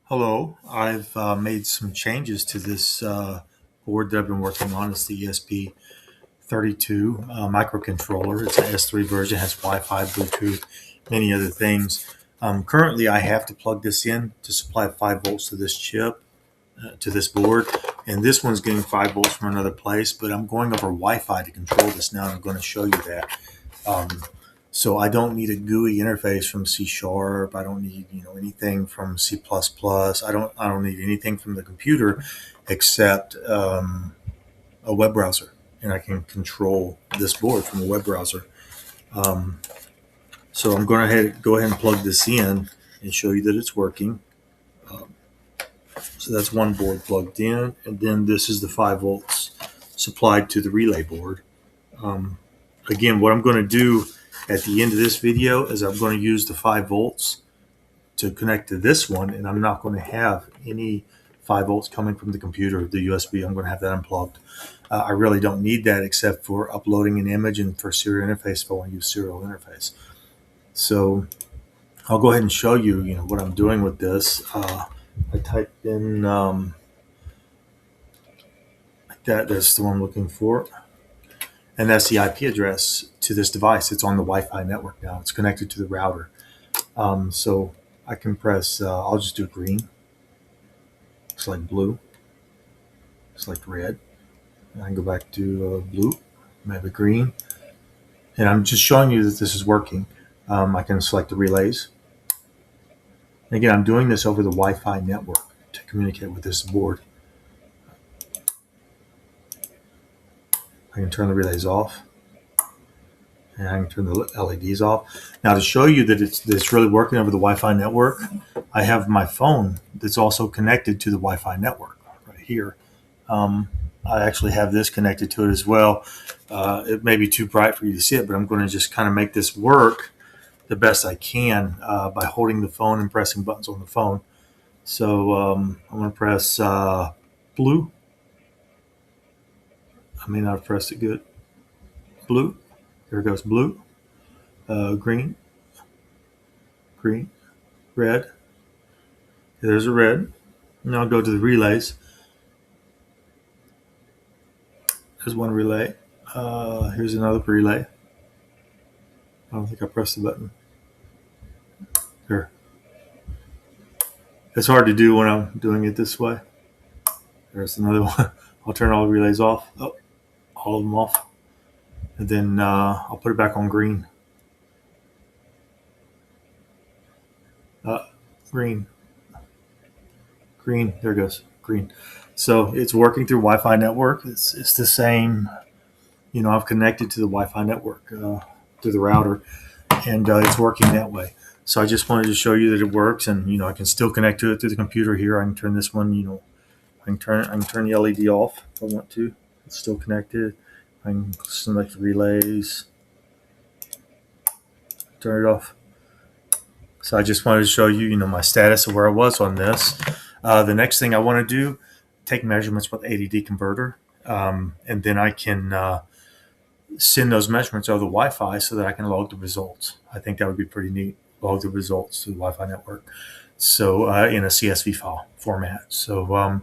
Hello, I've made some changes to this board that I've been working on. It's the ESP32 microcontroller. It's an S3 version, has Wi-Fi, Bluetooth, many other things. Currently, I have to plug this in to supply 5 volts to this chip, to this board, and this one's getting 5 volts from another place, but I'm going over Wi-Fi to control this now, and I'm going to show you that. Um, so I don't need a GUI interface from C Sharp. I don't need anything from C++. I don't need anything from the computer except a web browser, and I can control this board from a web browser. Um, so I'm going to go ahead and plug this in and show you that it's working. Um, so that's one board plugged in, and then this is the 5 volts supplied to the relay board. Um, Again, what I'm going to do at the end of this video is I'm going to use the 5 volts to connect to this one, and I'm not going to have any 5 volts coming from the computer, the USB. I'm going to have that unplugged. I really don't need that except for uploading an image and for serial interface if I want to use serial interface. So I'll go ahead and show you, what I'm doing with this. I typed in that's the one I'm looking for. And that's the IP address to this device. It's on the Wi-Fi network now. It's connected to the router. So I can press, I'll just do green, select blue, select red. And I can go back to blue, maybe green. And I'm just showing you that this is working. I can select the relays. And again, I'm doing this over the Wi-Fi network to communicate with this board. I can turn the relays off. And I can turn the LEDs off. Now, to show you that it's really working over the Wi-Fi network, I have my phone that's also connected to the Wi-Fi network right here. I actually have this connected to it as well. It may be too bright for you to see it, but I'm going to just kind of make this work the best I can by holding the phone and pressing buttons on the phone. So I'm going to press blue. I may not have pressed it good. Blue. Here it goes. Blue. Green. Green. Red. There's a red. Now I'll go to the relays. There's one relay. Here's another relay. I don't think I pressed the button. There. It's hard to do when I'm doing it this way. There's another one. I'll turn all the relays off. Oh, all of them off. And then I'll put it back on green. Green. Green. There it goes. Green. So it's working through Wi-Fi network. It's the same. I've connected to the Wi-Fi network through the router, and it's working that way. So I just wanted to show you that it works, and I can still connect to it through the computer here. I can turn this one. I can turn the LED off if I want to. It's still connected. I can select relays, turn it off. So I just wanted to show you, my status of where I was on this. The next thing I want to do, take measurements with ADD converter, and then I can send those measurements over the Wi-Fi so that I can log the results. I think that would be pretty neat. Log the results to the Wi-Fi network. So in a CSV file format. So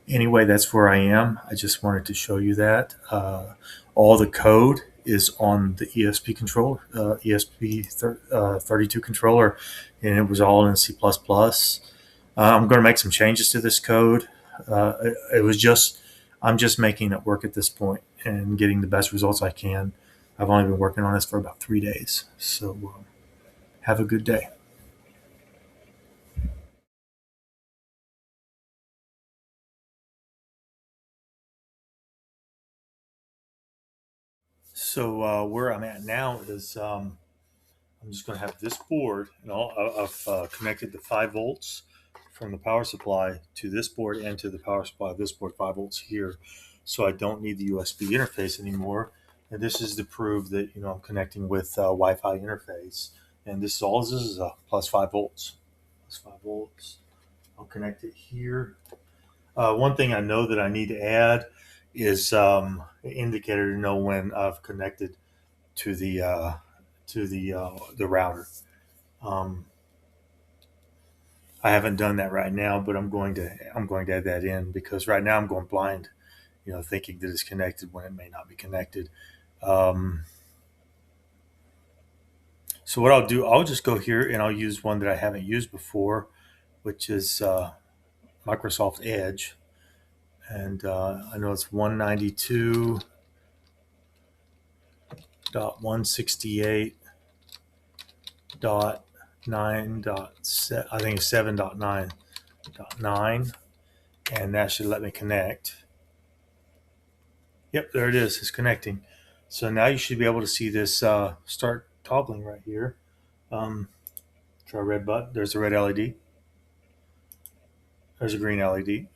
anyway, that's where I am. I just wanted to show you that. All the code is on the ESP controller, ESP32 controller, and it was all in C++. I'm going to make some changes to this code. I'm just making it work at this point and getting the best results I can. I've only been working on this for about 3 days. So have a good day. So where I'm at now is I'm just going to have this board, and I've connected the 5 volts from the power supply to this board and to the power supply of this board, 5 volts here. So I don't need the USB interface anymore. And this is to prove that I'm connecting with Wi-Fi interface. And this is plus 5 volts. Plus 5 volts. I'll connect it here. One thing I know that I need to add is an indicator to know when I've connected to the router. Um, I haven't done that right now, but I'm going to add that in because right now I'm going blind, thinking that it's connected when it may not be connected. Um, so what I'll do, I'll just go here and I'll use one that I haven't used before, which is Microsoft Edge, and I know it's 192.168.9. I think it's 7.9.9, and that should let me connect. Yep, there it is. It's connecting. So now you should be able to see this start toggling right here. Try red button. There's a red LED. There's a green LED.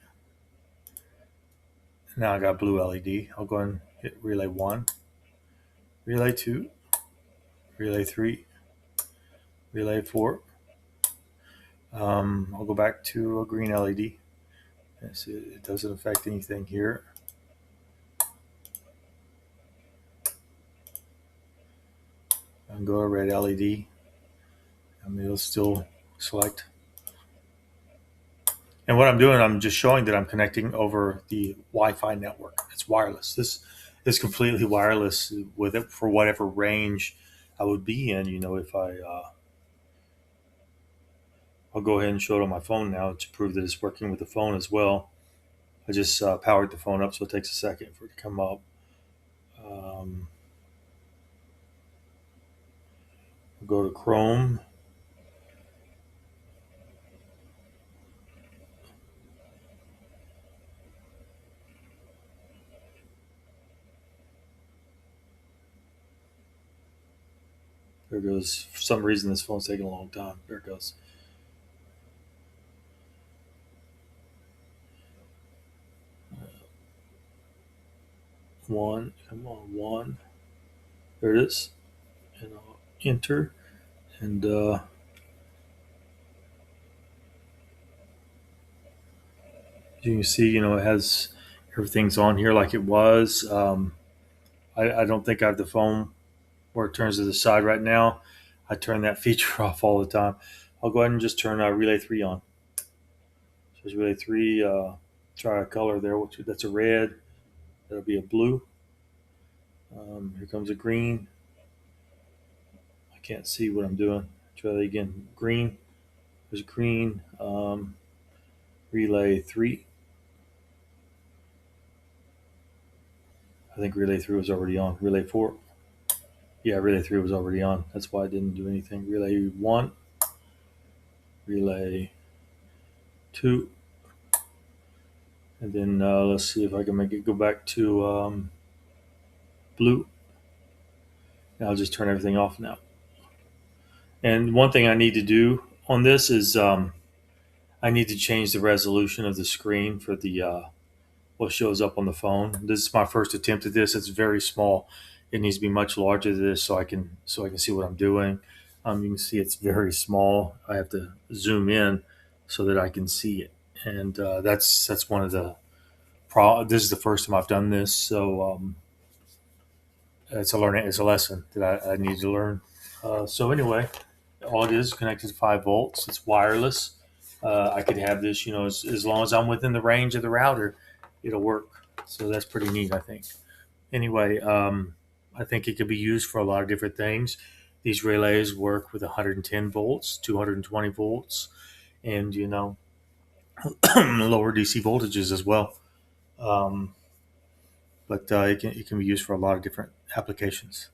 Now I got blue LED. I'll go and hit relay 1, relay 2, relay 3, relay 4. I'll go back to a green LED. It doesn't affect anything here. I can go to red LED. It'll still select. And what I'm doing, I'm just showing that I'm connecting over the Wi-Fi network. It's wireless. This is completely wireless with it for whatever range I would be in. If I'll go ahead and show it on my phone now to prove that it's working with the phone as well. I just powered the phone up, so it takes a second for it to come up. I'll go to Chrome. There it goes. For some reason, this phone's taking a long time. There it goes. One. Come on, one. There it is. And I'll enter. And you can see, it has everything's on here like it was. I don't think I have the phone where it turns to the side right now. I turn that feature off all the time. I'll go ahead and just turn relay 3 on. So there's relay 3. Try a color there. That's a red. That'll be a blue. Here comes a green. I can't see what I'm doing. Try that again. Green. There's green. Relay 3. I think relay 3 was already on. Relay 4. Yeah, relay 3 was already on. That's why I didn't do anything. Relay 1. Relay 2. And then let's see if I can make it go back to blue. And I'll just turn everything off now. And one thing I need to do on this is I need to change the resolution of the screen for the what shows up on the phone. This is my first attempt at this. It's very small. It needs to be much larger than this so I can see what I'm doing. You can see it's very small. I have to zoom in so that I can see it, and that's one of the this is the first time I've done this, so it's a lesson that I need to learn. So anyway, all it is connected to 5 volts. It's wireless. I could have this, as long as I'm within the range of the router, it'll work. So that's pretty neat, I think. Anyway, I think it could be used for a lot of different things. These relays work with 110 volts, 220 volts, and lower DC voltages as well. But it can be used for a lot of different applications.